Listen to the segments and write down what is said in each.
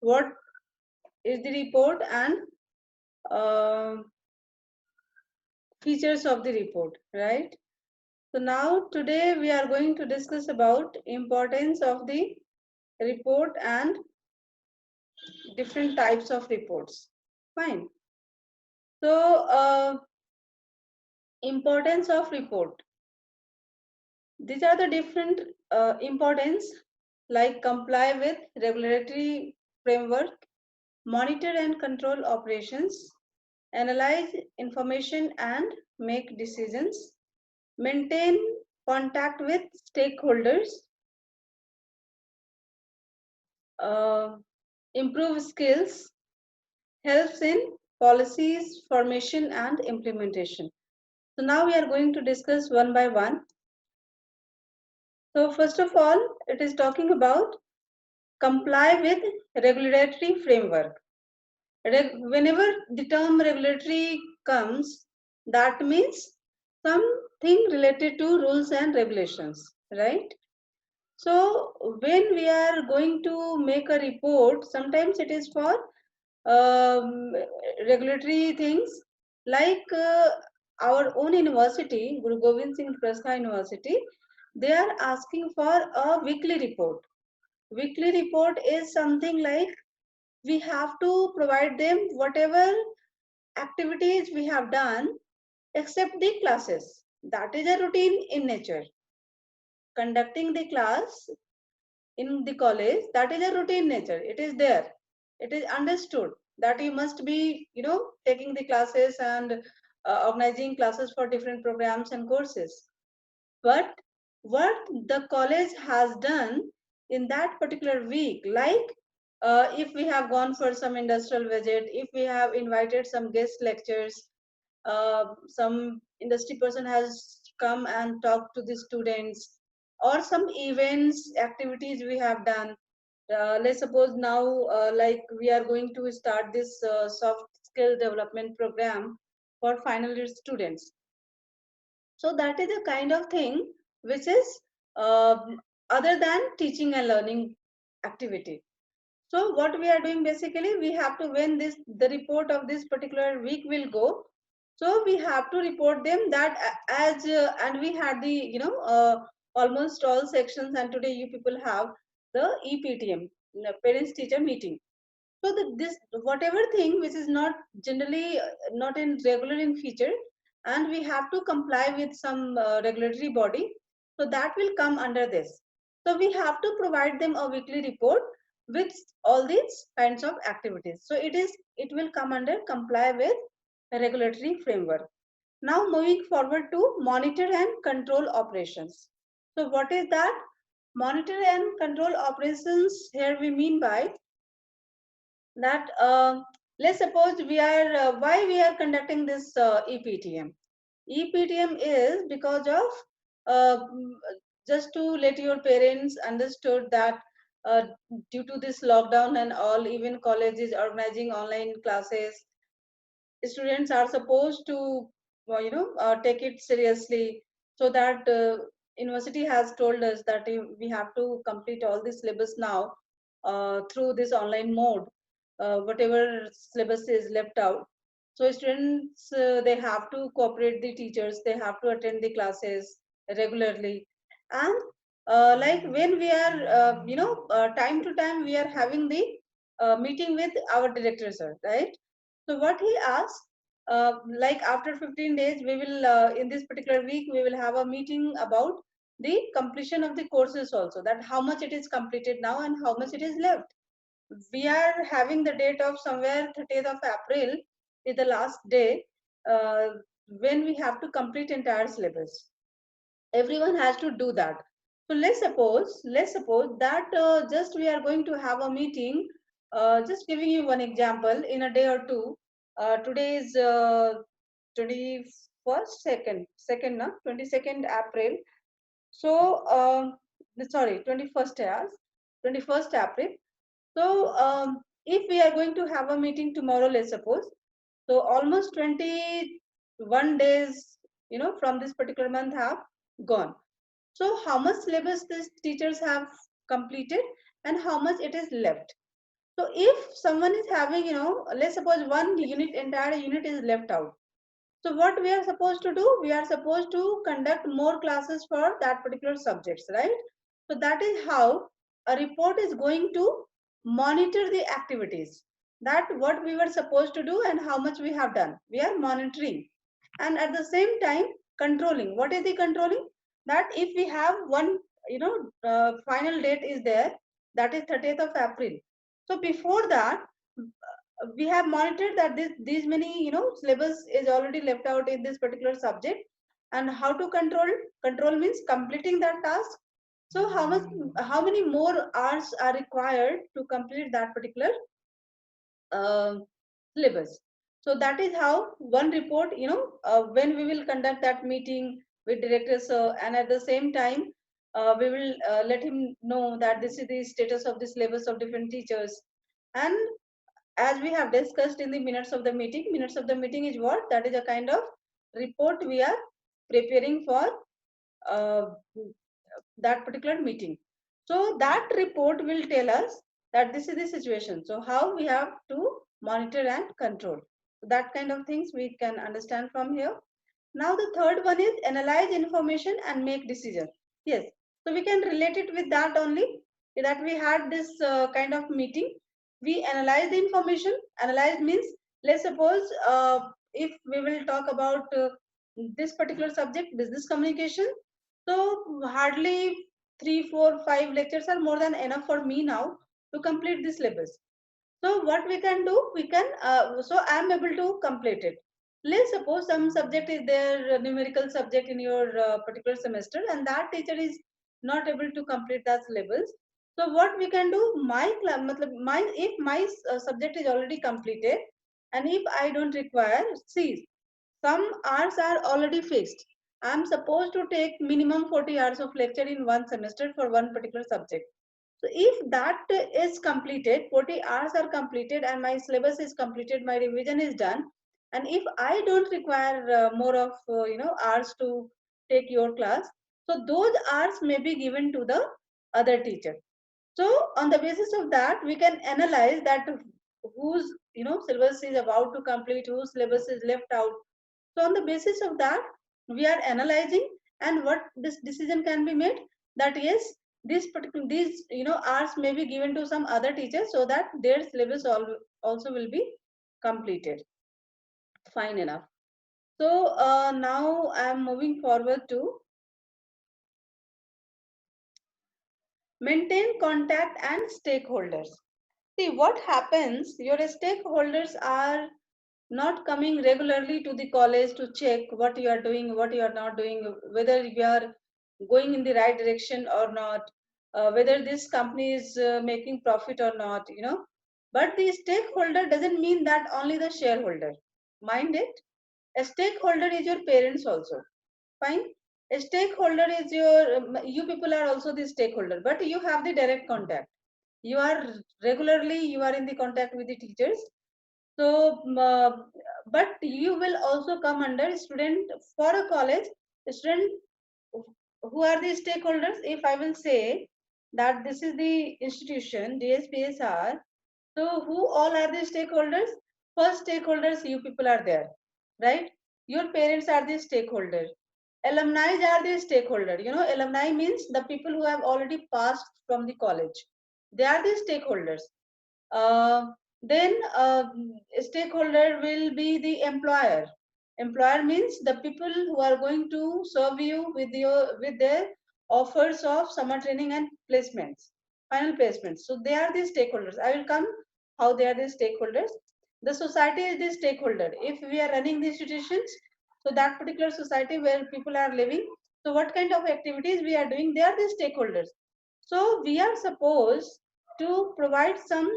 what is the report and uh, features of the report, right? So now today we are going to discuss about importance of the report and different types of reports. Fine. So importance of report. These are the different importance like comply with regulatory framework, monitor and control operations, analyze information and make decisions, maintain contact with stakeholders, uh, improve skills, helps in policies, formation and implementation. So now we are going to discuss one by one. So first of all, it is talking about comply with regulatory framework. Whenever the term regulatory comes, that means something related to rules and regulations, right? So when we are going to make a report, sometimes it is for um, regulatory things like our own university, Guru Gobind Singh Prasna University, they are asking for a weekly report. Weekly report is something like we have to provide them whatever activities we have done except the classes. That is a routine in nature. Conducting the class in the college, that is a routine nature. It is there. It is understood that you must be, taking the classes and organizing classes for different programs and courses. But what the college has done in that particular week, like if we have gone for some industrial visit, if we have invited some guest lectures, some industry person has come and talked to the students, or some events, activities we have done. Let's suppose now, like we are going to start this soft skill development program for final year students. So that is a kind of thing which is other than teaching and learning activity. So what we are doing basically, we have to, when this the report of this particular week will go, so we have to report them that as and we had the almost all sections, and today you people have the EPTM, parents teacher meeting. So this whatever thing which is not generally not in regular in feature, and we have to comply with some regulatory body, so that will come under this. So we have to provide them a weekly report with all these kinds of activities. So it will come under comply with regulatory framework. Now moving forward to monitor and control operations. So what is that? Monitor and control operations, here we mean by that let's suppose we are why we are conducting this EPTM. EPTM is because of just to let your parents understood that uh, due to this lockdown and all, even colleges organizing online classes, students are supposed to take it seriously. So that university has told us that we have to complete all the syllabus now through this online mode, whatever syllabus is left out. So students, they have to cooperate the teachers, they have to attend the classes regularly. And like when we are time to time we are having the meeting with our director sir, right? So what he asked, like after 15 days, we will, in this particular week, we will have a meeting about the completion of the courses also, that how much it is completed now and how much it is left. We are having the date of somewhere 30th of April is the last day uh, when we have to complete entire syllabus. Everyone has to do that. So let's suppose that just we are going to have a meeting. Just giving you one example, in a day or two. Today is 21st, second, no? 22nd April. So sorry, 21st hours, 21st April. So if we are going to have a meeting tomorrow, let's suppose, so almost 21 days, from this particular month have gone. So how much syllabus these teachers have completed and how much it is left. So if someone is having, let's suppose one unit, entire unit is left out. So what we are supposed to do? We are supposed to conduct more classes for that particular subjects, right? So that is how a report is going to monitor the activities, that what we were supposed to do and how much we have done. We are monitoring, and at the same time controlling. What is the controlling? That if we have one, final date is there, that is 30th of April. So before that, we have monitored that these many, syllabus is already left out in this particular subject. And how to control means completing that task. So how many more hours are required to complete that particular uh, syllabus. So that is how one report, when we will conduct that meeting with director sir, and at the same time we will let him know that this is the status of the syllabus of different teachers. And as we have discussed in the minutes of the meeting is what? That is a kind of report we are preparing for uh, that particular meeting. So that report will tell us that this is the situation. So how we have to monitor and control. So that kind of things we can understand from here. Now the third one is analyze information and make decision. Yes, so we can relate it with that only, that we had this kind of meeting. We analyze the information. Analyze means, let's suppose if we will talk about this particular subject, business communication. So hardly 3, 4, 5 lectures are more than enough for me now to complete this syllabus. So what we can do, we can, so I am able to complete it. Let's suppose some subject is there, numerical subject in your particular semester, and that teacher is not able to complete that syllabus. So what we can do, if my subject is already completed, and if I don't require, see, some hours are already fixed. I am supposed to take minimum 40 hours of lecture in one semester for one particular subject. So if that is completed, 40 hours are completed and my syllabus is completed, my revision is done, and if I don't require more of, hours to take your class, so those hours may be given to the other teacher. So on the basis of that, we can analyze that whose, syllabus is about to complete, whose syllabus is left out. So on the basis of that, we are analyzing, and what this decision can be made, that yes, these, hours may be given to some other teachers so that their syllabus also will be completed. Fine enough. So now I am moving forward to maintain contact and stakeholders. See what happens, your stakeholders are not coming regularly to the college to check what you are doing, what you are not doing, whether you are going in the right direction or not, whether this company is making profit or not, But the stakeholder doesn't mean that only the shareholder. Mind it, a stakeholder is your parents also. Fine. A stakeholder is you people are also the stakeholder, but you have the direct contact. You are regularly, you are in the contact with the teachers. So, but you will also come under student for a college, student who are the stakeholders. If I will say that this is the institution, DSPSR, so who all are the stakeholders? First stakeholders, you people are there, right? Your parents are the stakeholder. Alumni are the stakeholder. Alumni means the people who have already passed from the college. They are the stakeholders. Then stakeholder will be the employer. Employer means the people who are going to serve you with their offers of summer training and placements, final placements. So they are the stakeholders. I will come how they are the stakeholders. The society is the stakeholder. If we are running the institutions, so that particular society where people are living, so what kind of activities we are doing, they are the stakeholders. So we are supposed to provide some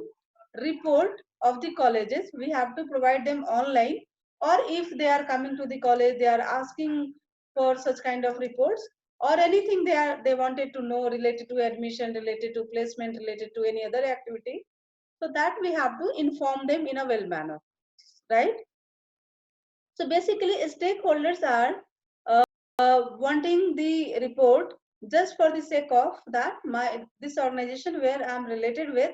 report of the colleges. We have to provide them online, or if they are coming to the college, they are asking for such kind of reports, or anything they wanted to know related to admission, related to placement, related to any other activity. So that we have to inform them in a well manner, right? So basically, stakeholders are wanting the report just for the sake of that my this organization where I am related with.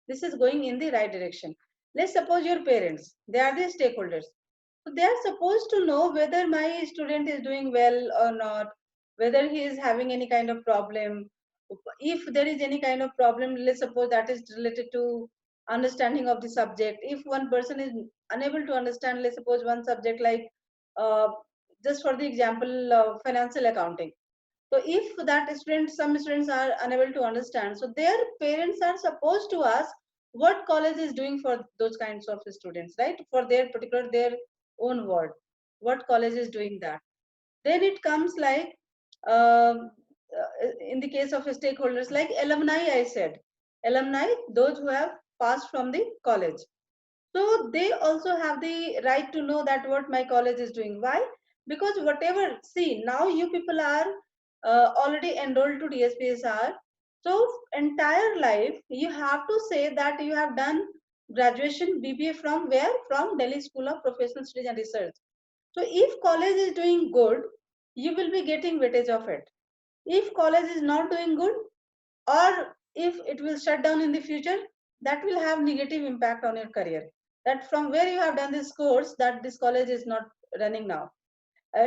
this is going in the right direction. Let's suppose your parents, they are the stakeholders. So they are supposed to know whether my student is doing well or not, whether he is having any kind of problem. If there is any kind of problem, let's suppose that is related to understanding of the subject. If one person is unable to understand, let's suppose one subject like, uh, just for the example, financial accounting. So if that student, some students are unable to understand, so their parents are supposed to ask what college is doing for those kinds of students, right? For their particular, their own ward, what college is doing that. Then it comes like, um, in the case of stakeholders like alumni, I said, alumni, those who have passed from the college. So they also have the right to know that what my college is doing. Why? Because whatever, see, now you people are already enrolled to DSPSR. So entire life, you have to say that you have done graduation BBA from where? From Delhi School of Professional Studies and Research. So if college is doing good, you will be getting weightage of it. If college is not doing good, or if it will shut down in the future, that will have negative impact on your career, that from where you have done this course, that this college is not running now.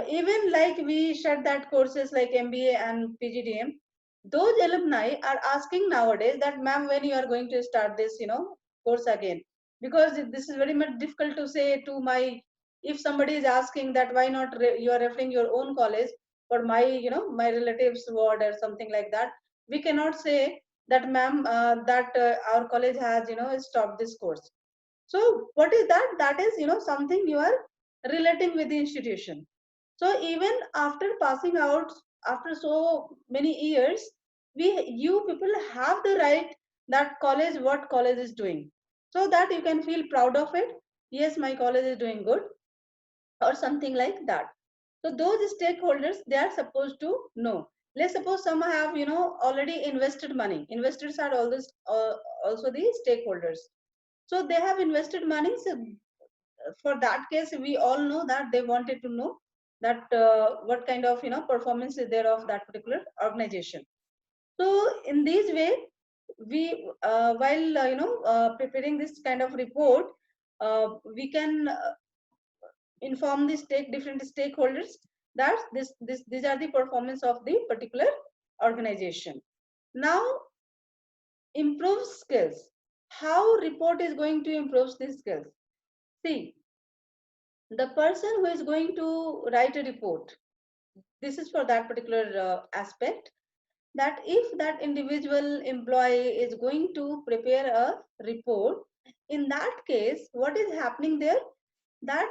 Even like we shut that courses like MBA and PGDM, those alumni are asking nowadays that, ma'am, when you are going to start this, course again, because this is very much difficult to say to my, if somebody is asking that why not you are referring your own college for my, my relatives ward or something like that, we cannot say that, ma'am, that our college has, stopped this course. So what is that? That is, something you are relating with the institution. So even after passing out, after so many years, you people have the right that college, what college is doing, so that you can feel proud of it. Yes, my college is doing good, or something like that. So those stakeholders, they are supposed to know. Let's suppose some have, already invested money. Investors are always also the stakeholders. So they have invested money. So for that case, we all know that they wanted to know that what kind of, performance is there of that particular organization. So in this way, we while preparing this kind of report, we can inform the different stakeholders that these are the performance of the particular organization. Now, improve skills. How report is going to improve these skills? See, the person who is going to write a report, this is for that particular aspect, that if that individual employee is going to prepare a report, in that case, what is happening there, that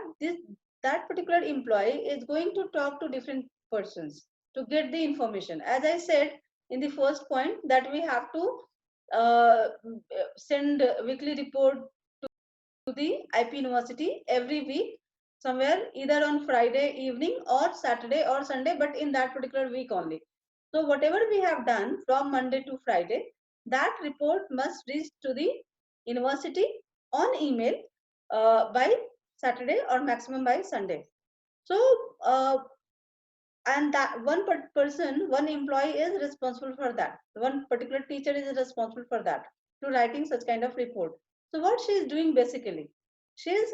that particular employee is going to talk to different persons to get the information. As I said in the first point, that we have to uh, send a weekly report to the IP University every week, somewhere either on Friday evening or Saturday or Sunday, but in that particular week only. So whatever we have done from Monday to Friday, that report must reach to the university on email by Saturday or maximum by Sunday. So, and that one person, one employee is responsible for that. One particular teacher is responsible for that, to writing such kind of report. So what she is doing basically, she is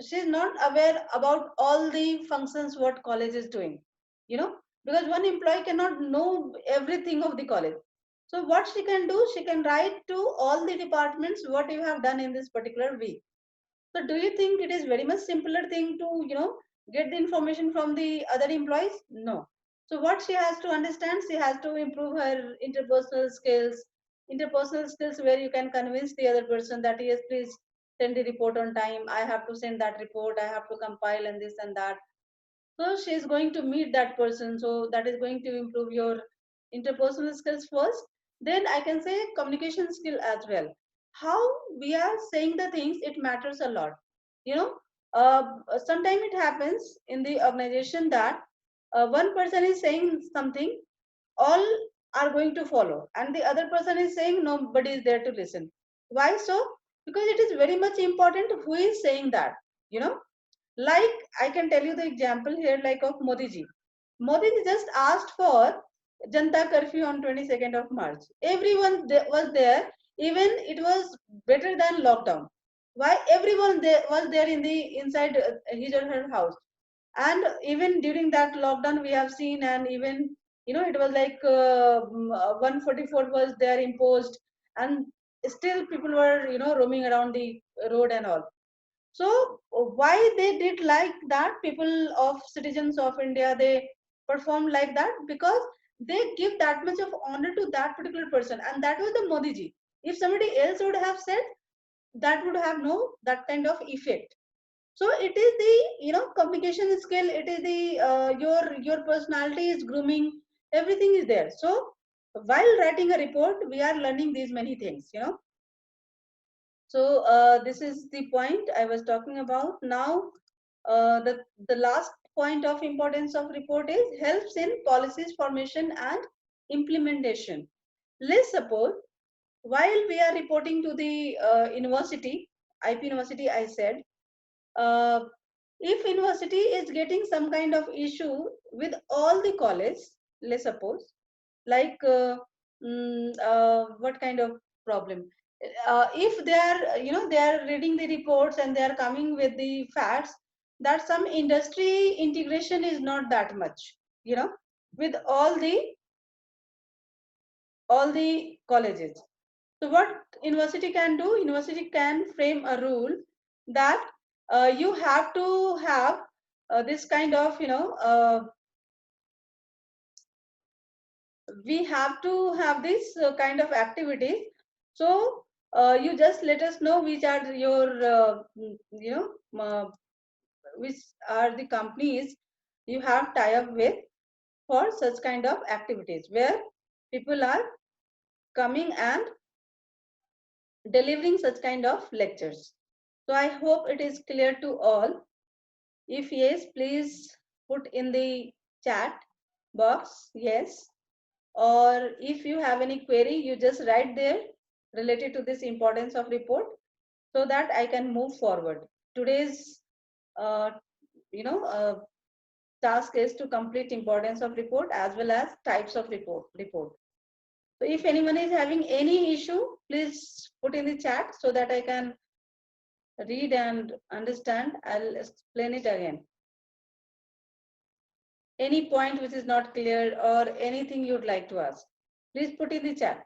she's not aware about all the functions what college is doing, you know, because one employee cannot know everything of the college. So what she can do, she can write to all the departments what you have done in this particular week. So do you think it is very much simpler thing to, get the information from the other employees? No. So what she has to understand, she has to improve her interpersonal skills where you can convince the other person that yes, please send the report on time. I have to send that report. I have to compile and this and that. So she is going to meet that person. So that is going to improve your interpersonal skills first. Then I can say communication skill as well. How we are saying the things, it matters a lot. You know, sometimes it happens in the organization that one person is saying something, all are going to follow, and the other person is saying nobody is there to listen. Why so? Because it is very much important who is saying that, you know. Like I can tell you the example here, like of Modi ji. Modi ji just asked for Janta curfew on 22nd of March. Everyone was there. even it was better than lockdown. Why? Everyone there was there in the inside his or her house. And even during that lockdown we have seen, and even it was like 144 was there imposed, and still people were roaming around the road and all. So why they did like that, people of citizens of India, they performed like that because they give that much of honor to that particular person, and that was the Modi ji. If somebody else would have said, that would have no that kind of effect. So it is the communication skill, it is the your personality is grooming, everything is there. So while writing a report we are learning these many things. So this is the point I was talking about. Now the last point of importance of report is helps in policies formation and implementation. Let's suppose while we are reporting to the university, IP university, I said, uh, if university is getting some kind of issue with all the college, let's suppose, like what kind of problem, if they are they are reading the reports and they are coming with the facts that some industry integration is not that much, with all the colleges. So what university can do? University can frame a rule that you have to have this kind of, we have to have this kind of activities. So you just let us know which are your, which are the companies you have tie up with for such kind of activities where people are coming and delivering such kind of lectures. So I hope it is clear to all. If yes, please put in the chat box yes. Or if you have any query, you just write there related to this importance of report so that I can move forward. Today's uh, you know uh, task is to complete importance of report as well as types of report. So if anyone is having any issue, please put in the chat so that I can read and understand. I'll explain it again. Any point which is not clear or anything you'd like to ask, please put in the chat.